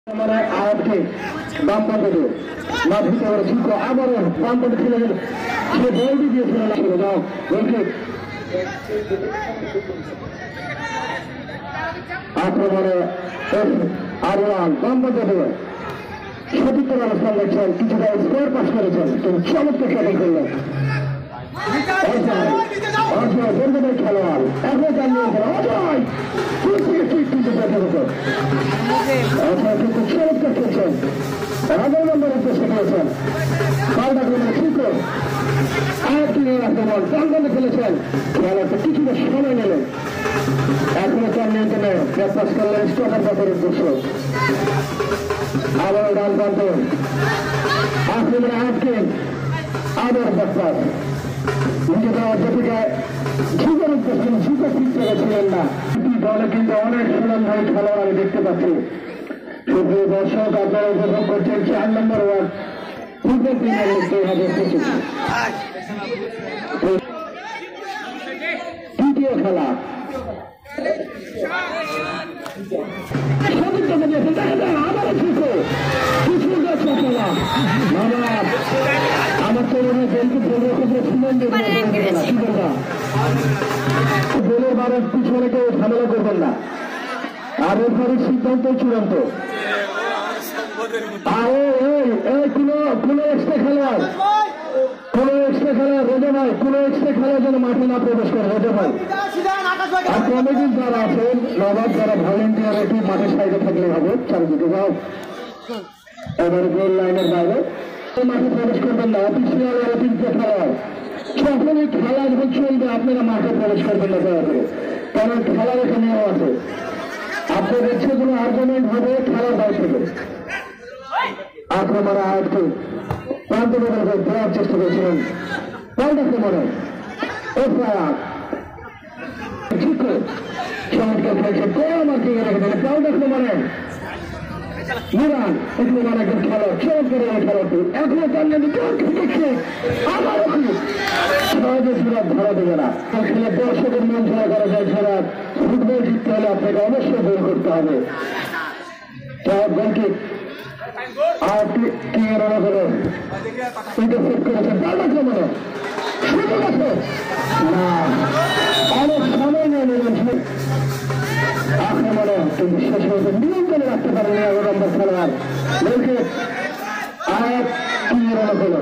আয়াতকে বাম পান্ডে মাঝিতে ওরা ঠিক আবারও বাম পান্ডে খেলে গেল, সে বলটি দিয়েছিল না ছিল যাও বলকে আক্রমণে আরওয়ান বাম পান্ডে দেবে সতীর্থ অবস্থান দেখছেন, কিছুটা স্কোর পাস করেছেন, তিনি চমৎকার খেলা করলেন। খেলোয়াড় এখন জানিয়ে অজয় কিন্তু চমৎকার খেলছেন, 11 নম্বরের চেষ্টা করেছেন, আক্রমণ খেলেছেন, খেলাতে কিছুটা সময় নিলেন, এখনো তার নিয়ন্ত্রণে প্রকাশ করলেন স্টপার ব্যাপারের দর্শক। আবার ডান প্রান্তে আক্রমণে আটকে আবার ব্যাপার নিজেদের অধ্যাপিকায় জীবন ছিলেন না, দলে কিন্তু অনেক সুনামধারী খেলোয়াড় আমি দেখতে পাচ্ছি। সুপ্রিয় দর্শক, আপনারা উপভোগ করছেন 4 নম্বর ওয়ার্ড ফুটবল প্রিমিয়ার লিগ 2025 তৃতীয় খেলা। আমার তো মনে গোলের বারের পিছনে কেউ ঝামেলা করবেন না, আর এরপরে সিদ্ধান্ত চূড়ান্ত। কোনো এক্সট্রা খেলোয়াড় রেজে ভাই, কোনো এক্সট্রা খেলোয়াড় যেন মাঠে না প্রবেশ করে রেজে ভাই। আর কমিটির যারা আছেন নবাব, যারা ভলেন্টিয়ার একটু মাঠের সাইডে থাকলে হবে, চারিদিকে যাও। এবার গোল লাইনের বাইরে মাঠে প্রবেশ করবেন না, অফিসিয়াল অতিরিক্ত খেলোয়াড় যখনই খেলা যখন চলবে আপনারা মাঠে প্রবেশ করবেন না দয়া করে, কারণ খেলার এখানেও আছে, আপনার ইচ্ছে কোনো আর্গুমেন্ট হবে খেলার বাইরে থেকে। আক্রমণে আয়াতকে প্রান্ত দেওয়ার চেষ্টা করেছিলেন, পাল্টাকে মনে চমৎকার খেলছে, গোল মার্কিং এ রেখে দেন পাল্টাকে মনে ইরান একজন একজন খেলোয়াড়, চমৎকার খেলোয়াড়টি এখনো জানলেন সহজে সুরাত ধরা দেবে না। খেলে দর্শকের মন জয় করা যায়, সুরাত ফুটবল জিততে হলে আপনাকে অবশ্যই গোল করতে হবে। গোলকিক আর কি রানা করে ইন্টারসেপ্ট করেছেন, পাল্টাকে মনে সুযোগ আছে না, অনেক সময় নিয়ে নিলেন আক্রমণে, কিন্তু শেষ হয়েছে নিয়ন্ত্রণে রাখতে পারেন 11 নম্বর খেলোয়াড়। বলছে আয়াত কি রানা হলো।